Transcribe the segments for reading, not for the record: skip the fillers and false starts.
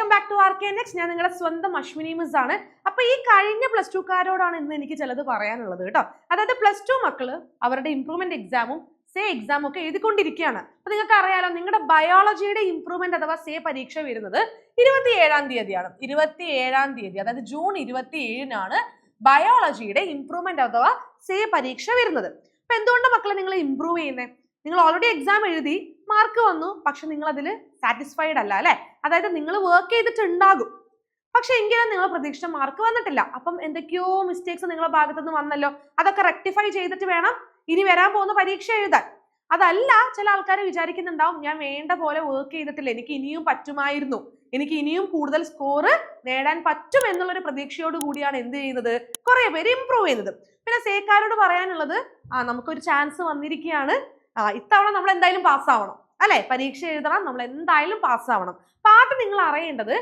Welcome back to RK-NEXT. ഞാൻ നിങ്ങളുടെ സ്വന്തം അശ്വിനി മിസ് ആണ്. അപ്പൊ ഈ കഴിഞ്ഞ പ്ലസ് ടു കാരോടാണ് ഇന്ന് എനിക്ക് ചിലത് പറയാനുള്ളത് കേട്ടോ. അതായത് പ്ലസ് ടു മക്കള് അവരുടെ ഇംപ്രൂവ്മെന്റ് എക്സാമും സേ എക്സാമും ഒക്കെ എഴുതിക്കൊണ്ടിരിക്കുകയാണ്. അപ്പൊ നിങ്ങൾക്ക് അറിയാലോ, നിങ്ങളുടെ ബയോളജിയുടെ ഇംപ്രൂവ്മെന്റ് അഥവാ സേ പരീക്ഷ വരുന്നത് 27-ാം തീയതിയാണ്. 27-ാം തീയതി, അതായത് ജൂൺ 27-നാണ് ബയോളജിയുടെ ഇംപ്രൂവ്മെന്റ് അഥവാ സേ പരീക്ഷ വരുന്നത്. അപ്പൊ എന്തുകൊണ്ട് മക്കളെ നിങ്ങൾ ഇംപ്രൂവ് ചെയ്യുന്നത്? നിങ്ങൾ ഓൾറെഡി എക്സാം എഴുതി, മാർക്ക് വന്നു, പക്ഷെ നിങ്ങൾ അതിൽ സാറ്റിസ്ഫൈഡ് അല്ല അല്ലെ. അതായത് നിങ്ങൾ വർക്ക് ചെയ്തിട്ടുണ്ടാകും, പക്ഷെ എങ്കിലും നിങ്ങൾ പ്രതീക്ഷിച്ച മാർക്ക് വന്നിട്ടില്ല. അപ്പം എന്തൊക്കെയോ മിസ്റ്റേക്സ് നിങ്ങളുടെ ഭാഗത്തുനിന്ന് വന്നല്ലോ, അതൊക്കെ റെക്ടിഫൈ ചെയ്തിട്ട് വേണം ഇനി വരാൻ പോകുന്ന പരീക്ഷ എഴുതാൻ. അതല്ല, ചില ആൾക്കാർ വിചാരിക്കുന്നുണ്ടാവും, ഞാൻ വേണ്ട പോലെ വർക്ക് ചെയ്തിട്ടില്ല, എനിക്ക് ഇനിയും പറ്റുമായിരുന്നു, എനിക്ക് ഇനിയും കൂടുതൽ സ്കോർ നേടാൻ പറ്റും എന്നുള്ളൊരു പ്രതീക്ഷയോട് കൂടിയാണ് എന്ത് ചെയ്യുന്നത്, കുറെ പേര് ഇംപ്രൂവ് ചെയ്യുന്നത്. പിന്നെ സേക്കാരോട് പറയാനുള്ളത്, നമുക്കൊരു ചാൻസ് വന്നിരിക്കുകയാണ്, ഇത്തവണ നമ്മൾ എന്തായാലും പാസ്സാവണം അല്ലെ, പരീക്ഷ എഴുതണം, നമ്മൾ എന്തായാലും പാസ്സാവണം. അപ്പൊ ആദ്യം നിങ്ങൾ അറിയേണ്ടത്,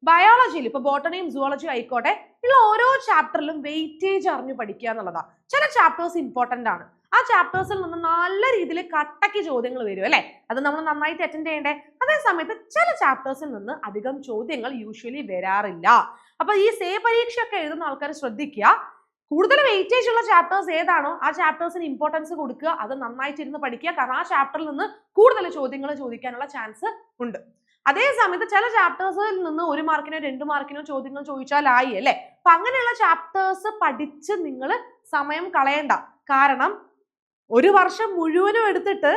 ബയോളജിയിൽ ഇപ്പൊ ബോട്ടണിയും സുവോളജിയും ആയിക്കോട്ടെ, ഉള്ള ഓരോ ചാപ്റ്ററിലും വെയിറ്റേജ് അറിഞ്ഞു പഠിക്കുക എന്നുള്ളതാണ്. ചില ചാപ്റ്റേഴ്സ് ഇമ്പോർട്ടന്റ് ആണ്, ആ ചാപ്റ്റേഴ്സിൽ നിന്ന് നല്ല രീതിയിൽ കട്ടക്ക് ചോദ്യങ്ങൾ വരും അല്ലെ, അത് നമ്മൾ നന്നായിട്ട് അറ്റൻഡ് ചെയ്യണ്ടേ. അതേ സമയത്ത് ചില ചാപ്റ്റേഴ്സിൽ നിന്ന് അധികം ചോദ്യങ്ങൾ യൂഷ്വലി വരാറില്ല. അപ്പൊ ഈ സേ പരീക്ഷയൊക്കെ എഴുതുന്ന ആൾക്കാർ ശ്രദ്ധിക്കുക, കൂടുതൽ വെയിറ്റേജ് ഉള്ള ചാപ്റ്റേഴ്സ് ഏതാണോ ആ ചാപ്റ്റേഴ്സിന് ഇമ്പോർട്ടൻസ് കൊടുക്കുക, അത് നന്നായിട്ടിരുന്ന് പഠിക്കുക. കാരണം ആ ചാപ്റ്ററിൽ നിന്ന് കൂടുതൽ ചോദ്യങ്ങൾ ചോദിക്കാനുള്ള ചാൻസ് ഉണ്ട്. അതേ സമയത്ത് ചില ചാപ്റ്റേഴ്സിൽ നിന്ന് 1 മാർക്കിനോ 2 മാർക്കിനോ ചോദ്യങ്ങൾ ചോദിച്ചാലായി അല്ലെ. അപ്പൊ അങ്ങനെയുള്ള ചാപ്റ്റേഴ്സ് പഠിച്ച് നിങ്ങൾ സമയം കളയണ്ട. കാരണം ഒരു വർഷം മുഴുവനും എടുത്തിട്ട്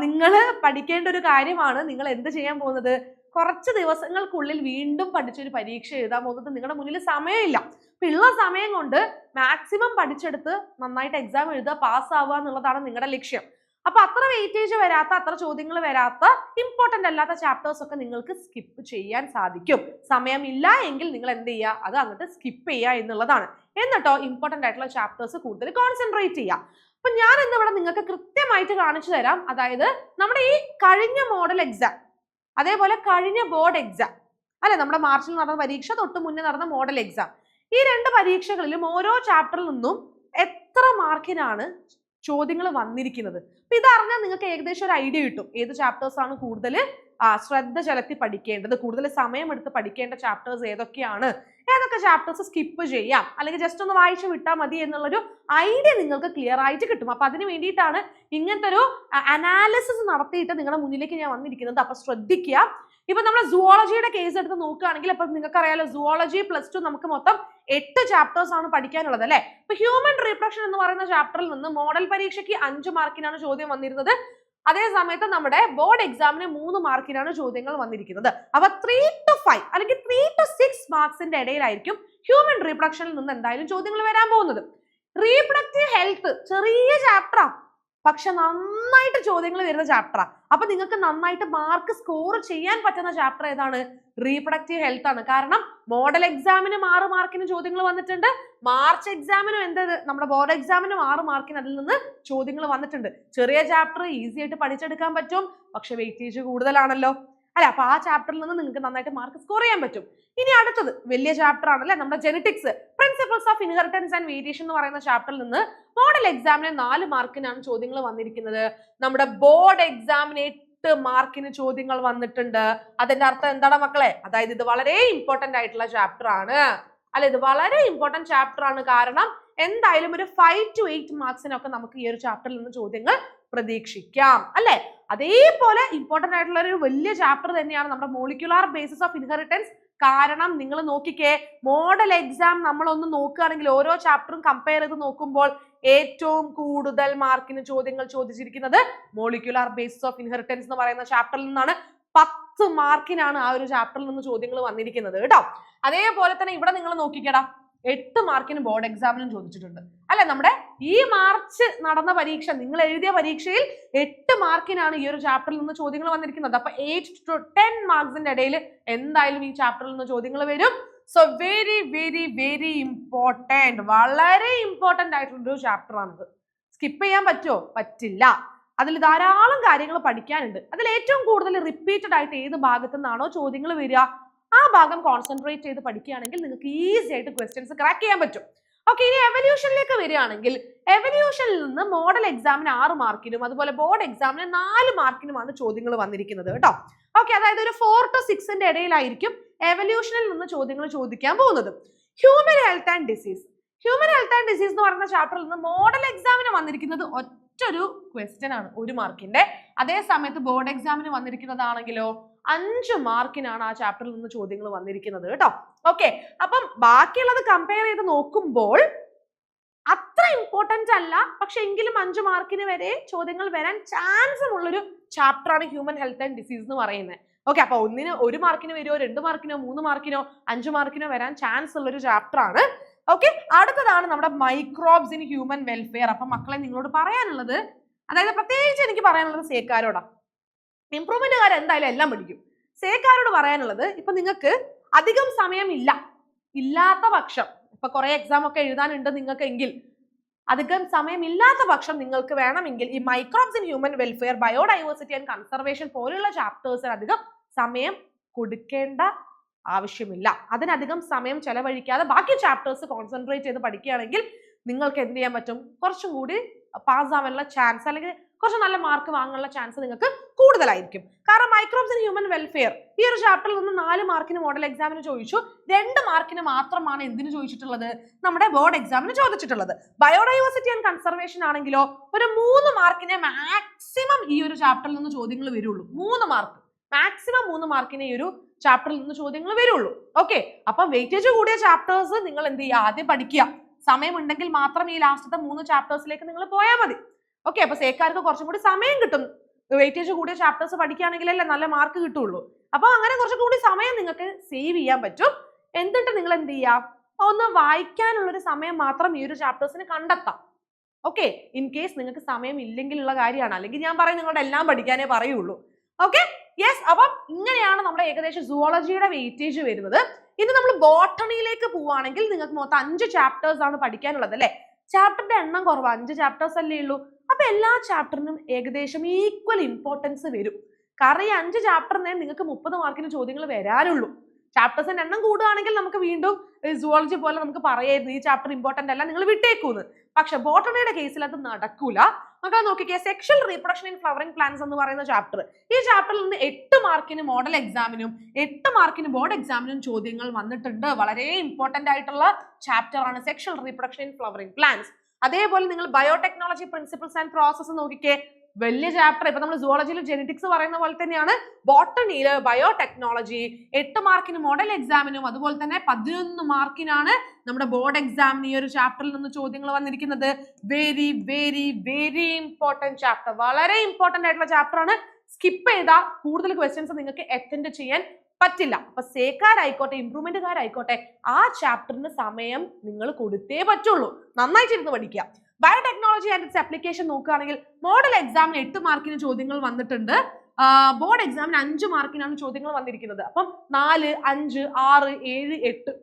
നിങ്ങൾ പഠിക്കേണ്ട ഒരു കാര്യമാണ് നിങ്ങൾ എന്ത് ചെയ്യാൻ പോകുന്നത്, കുറച്ച് ദിവസങ്ങൾക്കുള്ളിൽ വീണ്ടും പഠിച്ചൊരു പരീക്ഷ എഴുതാൻ പോകുന്നത്. നിങ്ങളുടെ മുന്നിൽ സമയമില്ല. അപ്പൊ ഉള്ള സമയം കൊണ്ട് മാക്സിമം പഠിച്ചെടുത്ത് നന്നായിട്ട് എക്സാം എഴുതുക, പാസ്സാവുക എന്നുള്ളതാണ് നിങ്ങളുടെ ലക്ഷ്യം. അപ്പൊ അത്ര വെയിറ്റേജ് വരാത്ത, അത്ര ചോദ്യങ്ങൾ വരാത്ത, ഇമ്പോർട്ടന്റ് അല്ലാത്ത ചാപ്റ്റേഴ്സ് ഒക്കെ നിങ്ങൾക്ക് സ്കിപ്പ് ചെയ്യാൻ സാധിക്കും. സമയമില്ല എങ്കിൽ നിങ്ങൾ എന്ത് ചെയ്യുക, അത് അങ്ങോട്ട് സ്കിപ്പ് ചെയ്യുക എന്നുള്ളതാണ്. എന്നിട്ടോ ഇമ്പോർട്ടന്റ് ആയിട്ടുള്ള ചാപ്റ്റേഴ്സ് കൂടുതൽ കോൺസെൻട്രേറ്റ് ചെയ്യുക. അപ്പൊ ഞാൻ ഇന്നിവിടെ നിങ്ങൾക്ക് കൃത്യമായിട്ട് കാണിച്ചു തരാം. അതായത് നമ്മുടെ ഈ കഴിഞ്ഞ മോഡൽ എക്സാം, അതേപോലെ കഴിഞ്ഞ ബോർഡ് എക്സാം അല്ലെ, നമ്മുടെ മാർച്ചിൽ നടന്ന പരീക്ഷ തൊട്ട് മുന്നേ നടന്ന മോഡൽ എക്സാം, ഈ 2 പരീക്ഷകളിലും ഓരോ ചാപ്റ്ററിൽ നിന്നും എത്ര മാർക്കിനാണ് ചോദ്യങ്ങൾ വന്നിരിക്കുന്നത്. അപ്പൊ ഇതറിഞ്ഞാൽ നിങ്ങൾക്ക് ഏകദേശം ഒരു ഐഡിയ കിട്ടും ഏത് ചാപ്റ്റേഴ്സ് ആണ് കൂടുതൽ ശ്രദ്ധ ചെലുത്തി പഠിക്കേണ്ടത്, കൂടുതൽ സമയമെടുത്ത് പഠിക്കേണ്ട ചാപ്റ്റേഴ്സ് ഏതൊക്കെയാണ്, ഏതൊക്കെ ചാപ്റ്റേഴ്സ് സ്കിപ്പ് ചെയ്യാം, അല്ലെങ്കിൽ ജസ്റ്റ് ഒന്ന് വായിച്ചു വിട്ടാൽ മതി എന്നുള്ളൊരു ഐഡിയ നിങ്ങൾക്ക് ക്ലിയർ ആയിട്ട് കിട്ടും. അപ്പൊ അതിന് വേണ്ടിയിട്ടാണ് ഇങ്ങനത്തെ ഒരു അനാലിസിസ് നടത്തിയിട്ട് നിങ്ങളുടെ മുന്നിലേക്ക് ഞാൻ വന്നിരിക്കുന്നത്. അപ്പൊ ശ്രദ്ധിക്കുക. ഇപ്പൊ നമ്മൾ സുവോളജിയുടെ കേസ് എടുത്ത് നോക്കുകയാണെങ്കിൽ, ഇപ്പൊ നിങ്ങൾക്ക് അറിയാലോ, സുവോളജി +2 നമുക്ക് മൊത്തം 8 ചാപ്റ്റേഴ്സ് ആണ് പഠിക്കാനുള്ളത് അല്ലെ. ഇപ്പൊ ഹ്യൂമൻ റീപ്രൊഡക്ഷൻ എന്ന് പറയുന്ന ചാപ്റ്ററിൽ നിന്ന് മോഡൽ പരീക്ഷയ്ക്ക് 5 മാർക്കിനാണ് ചോദ്യം വന്നിരുന്നത്. അതേ സമയത്ത് നമ്മുടെ ബോർഡ് എക്സാമിന് 3 മാർക്കിനാണ് ചോദ്യങ്ങൾ വന്നിരിക്കുന്നത്. അപ്പൊ 3 to 5 അല്ലെങ്കിൽ 3 to 6 മാർക്സിന്റെ ഇടയിലായിരിക്കും ഹ്യൂമൻ റീപ്രൊഡക്ഷനിൽ നിന്ന് എന്തായാലും ചോദ്യങ്ങൾ വരാൻ പോകുന്നത്. റീപ്രൊഡക്റ്റീവ് ഹെൽത്ത് ചെറിയ ചാപ്റ്ററാ, പക്ഷെ നന്നായിട്ട് ചോദ്യങ്ങൾ വരുന്ന ചാപ്റ്ററാ. അപ്പൊ നിങ്ങൾക്ക് നന്നായിട്ട് മാർക്ക് സ്കോർ ചെയ്യാൻ പറ്റുന്ന ചാപ്റ്റർ ഏതാണ്? റീപ്രൊഡക്റ്റീവ് ഹെൽത്ത് ആണ്. കാരണം മോഡൽ എക്സാമിന് 6 മാർക്കിന് ചോദ്യങ്ങൾ വന്നിട്ടുണ്ട്, മാർച്ച് എക്സാമിനും നമ്മുടെ ബോർഡ് എക്സാമിനും 6 മാർക്കിന് അതിൽ നിന്ന് ചോദ്യങ്ങൾ വന്നിട്ടുണ്ട്. ചെറിയ ചാപ്റ്റർ ഈസി ആയിട്ട് പഠിച്ചെടുക്കാൻ പറ്റും, പക്ഷെ വെയിറ്റേജ് കൂടുതലാണല്ലോ അല്ലെ. അപ്പൊ ആ ചാപ്റ്ററിൽ നിന്ന് നിങ്ങൾക്ക് നന്നായിട്ട് മാർക്ക് സ്കോർ ചെയ്യാൻ പറ്റും. ഇനി അടുത്തത് വലിയ ചാപ്റ്റർ ആണല്ലേ, നമ്മുടെ genetics, principles of inheritance and variation എന്ന് പറയുന്ന ചാപ്റ്ററിൽ നിന്ന് മോഡൽ എക്സാമിന് 4 മാർക്കിനാണ് ചോദ്യങ്ങൾ വന്നിരിക്കുന്നത്. നമ്മുടെ ബോർഡ് എക്സാമിന് 8 മാർക്കിന് ചോദ്യങ്ങൾ വന്നിട്ടുണ്ട്. അതിന്റെ അർത്ഥം എന്താണ് മക്കളെ? അതായത് ഇത് വളരെ ഇമ്പോർട്ടന്റ് ആയിട്ടുള്ള ചാപ്റ്റർ ആണ് അല്ലെ, ഇത് വളരെ ഇമ്പോർട്ടന്റ് ചാപ്റ്റർ ആണ്. കാരണം എന്തായാലും ഒരു 5 to 8 മാർക്സിനൊക്കെ നമുക്ക് ഈ ഒരു ചാപ്റ്ററിൽ നിന്ന് ചോദ്യങ്ങൾ പ്രതീക്ഷിക്കാം അല്ലെ. അതേപോലെ ഇമ്പോർട്ടന്റ് ആയിട്ടുള്ള ഒരു വലിയ ചാപ്റ്റർ തന്നെയാണ് നമ്മുടെ മോളിക്യുലാർ ബേസിസ് ഓഫ് ഇൻഹെറിറ്റൻസ്. കാരണം നിങ്ങൾ നോക്കിക്കേ, മോഡൽ എക്സാം നമ്മളൊന്ന് നോക്കുകയാണെങ്കിൽ ഓരോ ചാപ്റ്ററും കമ്പയർ ചെയ്ത് നോക്കുമ്പോൾ ഏറ്റവും കൂടുതൽ മാർക്കിന് ചോദ്യങ്ങൾ ചോദിച്ചിരിക്കുന്നത് മോളിക്യുലാർ ബേസിസ് ഓഫ് ഇൻഹെറിറ്റൻസ് എന്ന് പറയുന്ന ചാപ്റ്ററിൽ നിന്നാണ്. 10 മാർക്കിനാണ് ആ ഒരു ചാപ്റ്ററിൽ നിന്ന് ചോദ്യങ്ങൾ വന്നിരിക്കുന്നത് കേട്ടോ. അതേപോലെ തന്നെ ഇവിടെ നിങ്ങൾ നോക്കിക്കേടാ, 8 മാർക്കിന് ബോർഡ് എക്സാമിനും ചോദിച്ചിട്ടുണ്ട് അല്ലെ. നമ്മുടെ ഈ മാർച്ച് നടന്ന പരീക്ഷ, നിങ്ങൾ എഴുതിയ പരീക്ഷയിൽ 8 മാർക്കിനാണ് ഈ ഒരു ചാപ്റ്ററിൽ നിന്ന് ചോദ്യങ്ങൾ വന്നിരിക്കുന്നത്. അപ്പൊ 8 to 10 മാർക്സിന്റെ ഇടയിൽ എന്തായാലും ഈ ചാപ്റ്ററിൽ നിന്ന് ചോദ്യങ്ങൾ വരും. So very very very important, വളരെ ഇമ്പോർട്ടന്റ് ആയിട്ടുള്ള ഒരു ചാപ്റ്റർ ആണിത്. സ്കിപ്പ് ചെയ്യാൻ പറ്റുമോ? പറ്റില്ല. അതിൽ ധാരാളം കാര്യങ്ങൾ പഠിക്കാനുണ്ട്. അതിൽ ഏറ്റവും കൂടുതൽ റിപ്പീറ്റഡ് ആയിട്ട് ഏത് ഭാഗത്തു നിന്നാണോ ചോദ്യങ്ങൾ വരിക, ആ ഭാഗം കോൺസെൻട്രേറ്റ് ചെയ്ത് പഠിക്കുകയാണെങ്കിൽ നിങ്ങൾക്ക് ഈസി ആയിട്ട് ക്വസ്റ്റ്യൻസ് ക്രാക്ക് ചെയ്യാൻ പറ്റും. ഓക്കെ, ഇനി എവല്യൂഷനിലേക്ക് വരികയാണെങ്കിൽ എവല്യൂഷനിൽ നിന്ന് മോഡൽ എക്സാമിന് 6 മാർക്കിനും അതുപോലെ ബോർഡ് എക്സാമിന് 4 മാർക്കിനുമാണ് ചോദ്യങ്ങൾ വന്നിരിക്കുന്നത് കേട്ടോ. ഓക്കെ, അതായത് ഒരു 4 to 6 ഇടയിലായിരിക്കും എവല്യൂഷനിൽ നിന്ന് ചോദ്യങ്ങൾ ചോദിക്കാൻ പോകുന്നത്. ഹ്യൂമൻ ഹെൽത്ത് ആൻഡ് ഡിസീസ് എന്ന് പറയുന്ന ചാപ്റ്ററിൽ നിന്ന് മോഡൽ എക്സാമിന് വന്നിരിക്കുന്നത് ഒറ്റൊരു ക്വസ്റ്റ്യൻ ആണ്, 1 മാർക്കിന്റെ. അതേ സമയത്ത് ബോർഡ് എക്സാമിന് വന്നിരിക്കുന്നതാണെങ്കിലോ 5 മാർക്കിനാണ് ആ ചാപ്റ്ററിൽ നിന്ന് ചോദ്യങ്ങൾ വന്നിരിക്കുന്നത് കേട്ടോ. ഓക്കെ, അപ്പം ബാക്കിയുള്ളത് കമ്പയർ ചെയ്ത് നോക്കുമ്പോൾ അത്ര ഇമ്പോർട്ടന്റ് അല്ല, പക്ഷെ എങ്കിലും 5 മാർക്കിന് വരെ ചോദ്യങ്ങൾ വരാൻ ചാൻസ് ഉള്ളൊരു ചാപ്റ്റർ ആണ് ഹ്യൂമൻ ഹെൽത്ത് ആൻഡ് ഡിസീസ് എന്ന് പറയുന്നത്. ഓക്കെ, അപ്പൊ 1 മാർക്കിന് വരുമോ, 2 മാർക്കിനോ, 3 മാർക്കിനോ, 5 മാർക്കിനോ വരാൻ ചാൻസ് ഉള്ളൊരു ചാപ്റ്റർ ആണ്. ഓക്കെ, അടുത്തതാണ് നമ്മുടെ മൈക്രോബ്സ് ഇൻ ഹ്യൂമൻ വെൽഫെയർ. അപ്പൊ മക്കളെ നിങ്ങളോട് പറയാനുള്ളത്, അതായത് പ്രത്യേകിച്ച് എനിക്ക് പറയാനുള്ളത് സേക്കാരോടാ. ഇംപ്രൂവ്മെന്റുകാർ എന്തായാലും എല്ലാം പഠിക്കും. സേക്കാരോട് പറയാനുള്ളത്, ഇപ്പൊ നിങ്ങൾക്ക് അധികം സമയം ഇല്ലാത്ത പക്ഷം, ഇപ്പൊ കുറെ എക്സാം ഒക്കെ എഴുതാനുണ്ട് നിങ്ങൾക്ക് എങ്കിൽ, അധികം സമയം ഇല്ലാത്ത പക്ഷം നിങ്ങൾക്ക് വേണമെങ്കിൽ ഈ microbes in human welfare, biodiversity and conservation പോലുള്ള ചാപ്റ്റേഴ്സിന് അധികം സമയം കൊടുക്കേണ്ട ആവശ്യമില്ല. അതിനധികം സമയം ചെലവഴിക്കാതെ ബാക്കി ചാപ്റ്റേഴ്സ് കോൺസെൻട്രേറ്റ് ചെയ്ത് പഠിക്കുകയാണെങ്കിൽ നിങ്ങൾക്ക് എന്ത് ചെയ്യാൻ പറ്റും, കുറച്ചും കൂടി പാസ് ആവാനുള്ള ചാൻസ്, അല്ലെങ്കിൽ കുറച്ച് നല്ല മാർക്ക് വാങ്ങാനുള്ള ചാൻസ് നിങ്ങൾക്ക് കൂടുതലായിരിക്കും. കാരണം മൈക്രോബ്സ് ഇൻ ഹ്യൂമൻ വെൽഫെയർ ഈ ഒരു ചാപ്റ്ററിൽ നിന്ന് 4 മാർക്കിന് മോഡൽ എക്സാമിന് ചോദിച്ചു, 2 മാർക്കിന് മാത്രമാണ് എന്തിനു ചോദിച്ചിട്ടുള്ളത്, നമ്മുടെ ബോർഡ് എക്സാമിന് ചോദിച്ചിട്ടുള്ളത്. ബയോഡൈവേഴ്സിറ്റി ആൻഡ് കൺസർവേഷൻ ആണെങ്കിലോ ഒരു 3 മാർക്കിനെ മാക്സിമം ഈ ഒരു ചാപ്റ്ററിൽ നിന്ന് ചോദ്യങ്ങൾ വരുള്ളൂ. 3 മാർക്ക് മാക്സിമം 3 മാർക്കിനെ ഈ ഒരു ചാപ്റ്ററിൽ നിന്ന് ചോദ്യങ്ങൾ വരുള്ളൂ. ഓക്കെ, അപ്പൊ വെയിറ്റേജ് കൂടിയ ചാപ്റ്റേഴ്സ് നിങ്ങൾ എന്ത് ചെയ്യുക, ആദ്യം പഠിക്കുക. സമയം ഉണ്ടെങ്കിൽ മാത്രം ഈ ലാസ്റ്റത്തെ 3 ചാപ്റ്റേഴ്സിലേക്ക് നിങ്ങൾ പോയാൽ മതി. ഓക്കെ, അപ്പൊ സേക്കാർക്ക് കുറച്ചും കൂടി സമയം കിട്ടും. വെയിറ്റേജ് കൂടിയ ചാപ്റ്റേഴ്സ് പഠിക്കുകയാണെങ്കിലല്ലേ നല്ല മാർക്ക് കിട്ടുള്ളൂ. അപ്പൊ അങ്ങനെ കുറച്ചും കൂടി സമയം നിങ്ങൾക്ക് സേവ് ചെയ്യാൻ പറ്റും. എന്നിട്ട് നിങ്ങൾ എന്ത് ചെയ്യാം, ഒന്ന് വായിക്കാനുള്ളൊരു സമയം മാത്രം ഈ ഒരു ചാപ്റ്റേഴ്സിന് കണ്ടെത്താം. ഓക്കെ, ഇൻ കേസ് നിങ്ങൾക്ക് സമയം ഇല്ലെങ്കിലുള്ള കാര്യമാണ്, അല്ലെങ്കിൽ ഞാൻ പറയും നിങ്ങളുടെ എല്ലാം പഠിക്കാനേ പറയുള്ളൂ. Okay, yes. അപ്പം ഇങ്ങനെയാണ് നമ്മുടെ ഏകദേശം സുവോളജിയുടെ വെയിറ്റേജ് വരുന്നത്. ഇനി നമ്മൾ ബോട്ടണിയിലേക്ക് പോവുകയാണെങ്കിൽ നിങ്ങൾക്ക് മൊത്തം 5 ചാപ്റ്റേഴ്സ് ആണ് പഠിക്കാനുള്ളത് അല്ലെ. ചാപ്റ്ററിന്റെ എണ്ണം കുറവ്, 5 ചാപ്റ്റേഴ്സ് അല്ലേ ഉള്ളൂ. അപ്പൊ എല്ലാ ചാപ്റ്ററിനും ഏകദേശം ഈക്വൽ ഇമ്പോർട്ടൻസ് വരും. കാരണം ഈ 5 ചാപ്റ്ററിനെ നിങ്ങൾക്ക് 30 മാർക്കിന് ചോദ്യങ്ങൾ വരാനുള്ളൂ. ചാപ്റ്റേഴ്സിന്റെ എണ്ണം കൂടുകയാണെങ്കിൽ നമുക്ക് വീണ്ടും സുവോളജി പോലെ നമുക്ക് പറയായിരുന്നു ഈ ചാപ്റ്റർ ഇമ്പോർട്ടന്റ് അല്ല, നിങ്ങൾ വിട്ടേക്കൂന്ന്. പക്ഷെ ബോട്ടണിയുടെ കേസിൽ അത് നടക്കൂല. മക്കളെ നോക്കിക്കേ, sexual reproduction in flowering plants എന്ന് പറയുന്ന ചാപ്റ്റർ, ഈ ചാപ്റ്ററിൽ നിന്ന് 8 മാർക്കിന് മോഡൽ എക്സാമിനും 8 മാർക്കിന് ബോർഡ് എക്സാമിനും ചോദ്യങ്ങൾ വന്നിട്ടുണ്ട്. വളരെ ഇമ്പോർട്ടന്റ് ആയിട്ടുള്ള ചാപ്റ്റർ ആണ് sexual reproduction in flowering plants. അതേപോലെ നിങ്ങൾ ബയോടെക്നോളജി പ്രിൻസിപ്പിൾസ് ആൻഡ് പ്രോസസ് നോക്കിക്കേ, വലിയ ചാപ്റ്റർ. ഇപ്പൊ നമ്മൾ സുവോളജിയിൽ ജെനറ്റിക്സ് പറയുന്ന പോലെ തന്നെയാണ് ബോട്ടണിയില് ബയോടെക്നോളജി 8 മാർക്കിന് മോഡൽ എക്സാമിനും അതുപോലെ തന്നെ 11 മാർക്കിനാണ് നമ്മുടെ ബോർഡ് എക്സാമിന് ഈ ഒരു ചാപ്റ്ററിൽ നിന്ന് ചോദ്യങ്ങൾ വന്നിരിക്കുന്നത്. Very very very important chapter, വളരെ ഇമ്പോർട്ടന്റ് ആയിട്ടുള്ള ചാപ്റ്റർ ആണ്. സ്കിപ്പ് ചെയ്താൽ കൂടുതൽ ക്വസ്റ്റ്യൻസ് നിങ്ങൾക്ക് അറ്റൻഡ് ചെയ്യാൻ പറ്റില്ല. അപ്പൊ സേക്കാരായിക്കോട്ടെ ഇംപ്രൂവ്മെന്റുകാരായിക്കോട്ടെ ആ ചാപ്റ്ററിന് സമയം നിങ്ങൾ കൊടുത്തേ പറ്റുള്ളൂ. നന്നായിട്ടിരുന്ന് പഠിക്കുക. ബയോടെക്നോളജി ആൻഡ് ഇറ്റ്സ് ആപ്ലിക്കേഷൻ നോക്കുകയാണെങ്കിൽ മോഡൽ എക്സാമിന് 8 മാർക്കിന് ചോദ്യങ്ങൾ വന്നിട്ടുണ്ട്. ബോർഡ് എക്സാമിന് 5 മാർക്കിനാണ് ചോദ്യങ്ങൾ വന്നിരിക്കുന്നത്. അപ്പം 4, 5, 6, 7, 8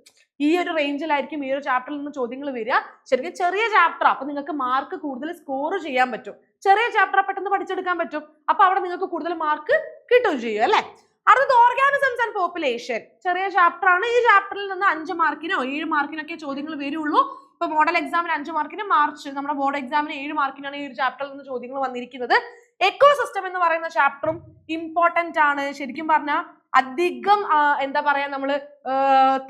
ഈ ഒരു റേഞ്ചിലായിരിക്കും ഈ ഒരു ചാപ്റ്ററിൽ നിന്ന് ചോദ്യങ്ങൾ വരിക. ശരിക്കും ചെറിയ ചാപ്റ്റർ, അപ്പൊ നിങ്ങൾക്ക് മാർക്ക് കൂടുതൽ സ്കോർ ചെയ്യാൻ പറ്റും. ചെറിയ ചാപ്റ്റർ പെട്ടെന്ന് പഠിച്ചെടുക്കാൻ പറ്റും. അപ്പൊ അവിടെ നിങ്ങൾക്ക് കൂടുതൽ മാർക്ക് കിട്ടുകയും ചെയ്യും അല്ലെ. അടുത്തത് ഓർഗാനിസംസ് ആൻഡ് പോപ്പുലേഷൻ, ചെറിയ ചാപ്റ്റർ ആണ്. ഈ ചാപ്റ്ററിൽ നിന്ന് 5 മാർക്കിനോ 7 മാർക്കിനൊക്കെ ചോദ്യങ്ങൾ വരുള്ളൂ. ഇപ്പൊ മോഡൽ എക്സാമിന് 5 മാർക്കിന്, മാർച്ച് നമ്മുടെ ബോർഡ് എക്സാമിന് 7 മാർക്കിനാണ് ഈ ഒരു ചാപ്റ്ററിൽ നിന്ന് ചോദ്യങ്ങൾ വന്നിരിക്കുന്നത്. എക്കോ സിസ്റ്റം എന്ന് പറയുന്ന ചാപ്റ്ററും ഇമ്പോർട്ടന്റ് ആണ്. ശരിക്കും പറഞ്ഞാൽ അധികം എന്താ പറയാ, നമ്മള്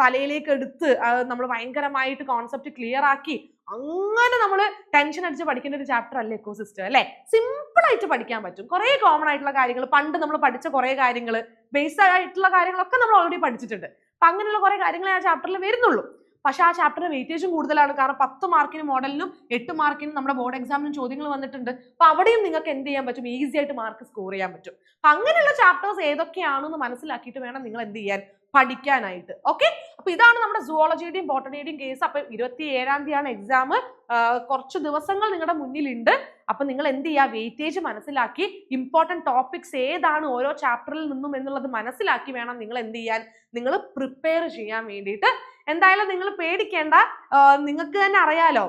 തലയിലേക്ക് എടുത്ത് നമ്മൾ ഭയങ്കരമായിട്ട് കോൺസെപ്റ്റ് ക്ലിയർ ആക്കി അങ്ങനെ നമ്മൾ ടെൻഷൻ അടിച്ച് പഠിക്കേണ്ട ഒരു ചാപ്റ്റർ അല്ലേ എക്കോ സിസ്റ്റം അല്ലെ. സിമ്പിൾ ആയിട്ട് പഠിക്കാൻ പറ്റും. കുറെ കോമൺ ആയിട്ടുള്ള കാര്യങ്ങൾ, പണ്ട് നമ്മൾ പഠിച്ച കുറെ കാര്യങ്ങൾ, ബേസ് ആയിട്ടുള്ള കാര്യങ്ങളൊക്കെ നമ്മൾ ഓൾറെഡി പഠിച്ചിട്ടുണ്ട്. അപ്പൊ അങ്ങനെയുള്ള കുറെ കാര്യങ്ങളെ ആ ചാപ്റ്ററിൽ വരുന്നുള്ളൂ. പക്ഷെ ആ ചാപ്റ്ററിന് വെയിറ്റേജും കൂടുതലാണ്. കാരണം 10 മാർക്കിന് മോഡലിനും 8 മാർക്കിനും നമ്മുടെ ബോർഡ് എക്സാമിനും ചോദ്യങ്ങൾ വന്നിട്ടുണ്ട്. അപ്പൊ അവിടെയും നിങ്ങൾക്ക് എന്ത് ചെയ്യാൻ പറ്റും, ഈസി ആയിട്ട് മാർക്ക് സ്കോർ ചെയ്യാൻ പറ്റും. അപ്പൊ അങ്ങനെയുള്ള ചാപ്റ്റേഴ്സ് ഏതൊക്കെയാണെന്ന് മനസ്സിലാക്കിയിട്ട് വേണം നിങ്ങൾ എന്ത് ചെയ്യാൻ, പഠിക്കാനായിട്ട്. ഓക്കെ, അപ്പൊ ഇതാണ് നമ്മുടെ സുവോളജിയുടെയും ബോട്ടണിയുടെയും കേസ്. അപ്പൊ 27-ാം തീയതിയാണ് എക്സാം. കുറച്ച് ദിവസങ്ങൾ നിങ്ങളുടെ മുന്നിലുണ്ട്. അപ്പൊ നിങ്ങൾ എന്ത് ചെയ്യുക, വെയിറ്റേജ് മനസ്സിലാക്കി ഇമ്പോർട്ടന്റ് ടോപ്പിക്സ് ഏതാണ് ഓരോ ചാപ്റ്ററിൽ നിന്നും എന്നുള്ളത് മനസ്സിലാക്കി വേണം നിങ്ങൾ എന്ത് ചെയ്യാൻ, നിങ്ങൾ പ്രിപ്പയർ ചെയ്യാൻ വേണ്ടിയിട്ട്. എന്തായാലും നിങ്ങൾ പേടിക്കേണ്ട, നിങ്ങൾക്ക് തന്നെ അറിയാലോ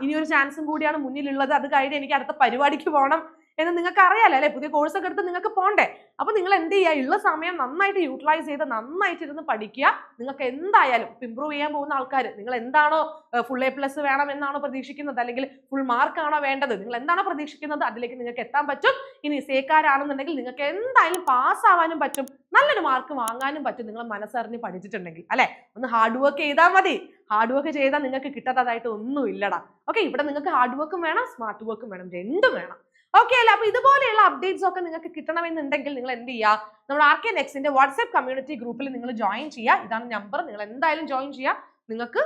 ഇനി ഒരു ചാൻസും കൂടിയാണ് മുന്നിലുള്ളത്. അത് കഴിഞ്ഞ് എനിക്ക് അടുത്ത പരിപാടിക്ക് പോകണം എന്ന് നിങ്ങൾക്ക് അറിയാലോ അല്ലെ, പുതിയ കോഴ്സ് ഒക്കെ എടുത്ത് നിങ്ങൾക്ക് പോണ്ടേ. അപ്പൊ നിങ്ങൾ എന്ത് ചെയ്യുക, ഉള്ള സമയം നന്നായിട്ട് യൂട്ടിലൈസ് ചെയ്ത് നന്നായിട്ട് ഇരുന്ന് പഠിക്കുക. നിങ്ങൾക്ക് എന്തായാലും ഇമ്പ്രൂവ് ചെയ്യാൻ പോകുന്ന ആൾക്കാർ, നിങ്ങൾ എന്താണോ full A+ വേണം എന്നാണോ പ്രതീക്ഷിക്കുന്നത്, അല്ലെങ്കിൽ ഫുൾ മാർക്ക് ആണോ വേണ്ടത്, നിങ്ങൾ എന്താണോ പ്രതീക്ഷിക്കുന്നത് അതിലേക്ക് നിങ്ങൾക്ക് എത്താൻ പറ്റും. ഇനി സേക്കാരാണെന്നുണ്ടെങ്കിൽ നിങ്ങൾക്ക് എന്തായാലും പാസ് ആവാനും പറ്റും, നല്ലൊരു മാർക്ക് വാങ്ങാനും പറ്റും, നിങ്ങൾ മനസ്സറിഞ്ഞ് പഠിച്ചിട്ടുണ്ടെങ്കിൽ അല്ലെ. ഒന്ന് ഹാർഡ് വർക്ക് ചെയ്താൽ മതി. ഹാർഡ് വർക്ക് ചെയ്താൽ നിങ്ങൾക്ക് കിട്ടാത്തതായിട്ട് ഒന്നും ഇല്ലടാ. ഓക്കെ, ഇവിടെ നിങ്ങൾക്ക് ഹാർഡ് വർക്കും വേണം, സ്മാർട്ട് വർക്കും വേണം, രണ്ടും വേണം. ഓക്കെ അല്ലേ. അപ്പൊ ഇതുപോലെയുള്ള അപ്ഡേറ്റ്സ് ഒക്കെ നിങ്ങൾക്ക് കിട്ടണമെന്നുണ്ടെങ്കിൽ നിങ്ങൾ എന്ത് ചെയ്യുക, നമ്മുടെ RK-NEXTന്റെ വാട്സ്ആപ്പ് കമ്മ്യൂണിറ്റി ഗ്രൂപ്പിൽ നിങ്ങൾ ജോയിൻ ചെയ്യുക. ഇതാണ് നമ്പർ, നിങ്ങൾ എന്തായാലും ജോയിൻ ചെയ്യുക. നിങ്ങൾക്ക്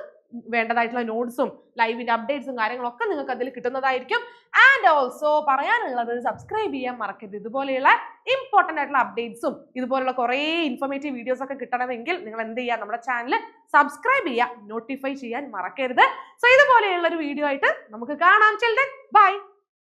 വേണ്ടതായിട്ടുള്ള നോട്ട്സും ലൈവിന്റെ അപ്ഡേറ്റ്സും കാര്യങ്ങളൊക്കെ നിങ്ങൾക്ക് അതിൽ കിട്ടുന്നതായിരിക്കും. ആൻഡ് ഓൾസോ പറയാനുള്ളത്, സബ്സ്ക്രൈബ് ചെയ്യാൻ മറക്കരുത്. ഇതുപോലെയുള്ള ഇമ്പോർട്ടന്റ് ആയിട്ടുള്ള അപ്ഡേറ്റ്സും ഇതുപോലുള്ള കുറേ ഇൻഫോർമേറ്റീവ് വീഡിയോസ് ഒക്കെ കിട്ടണമെങ്കിൽ നിങ്ങൾ എന്ത് ചെയ്യുക, നമ്മുടെ ചാനൽ സബ്സ്ക്രൈബ് ചെയ്യുക, നോട്ടിഫൈ ചെയ്യാൻ മറക്കരുത്. സോ ഇതുപോലെയുള്ള ഒരു വീഡിയോ ആയിട്ട് നമുക്ക് കാണാം. Children by.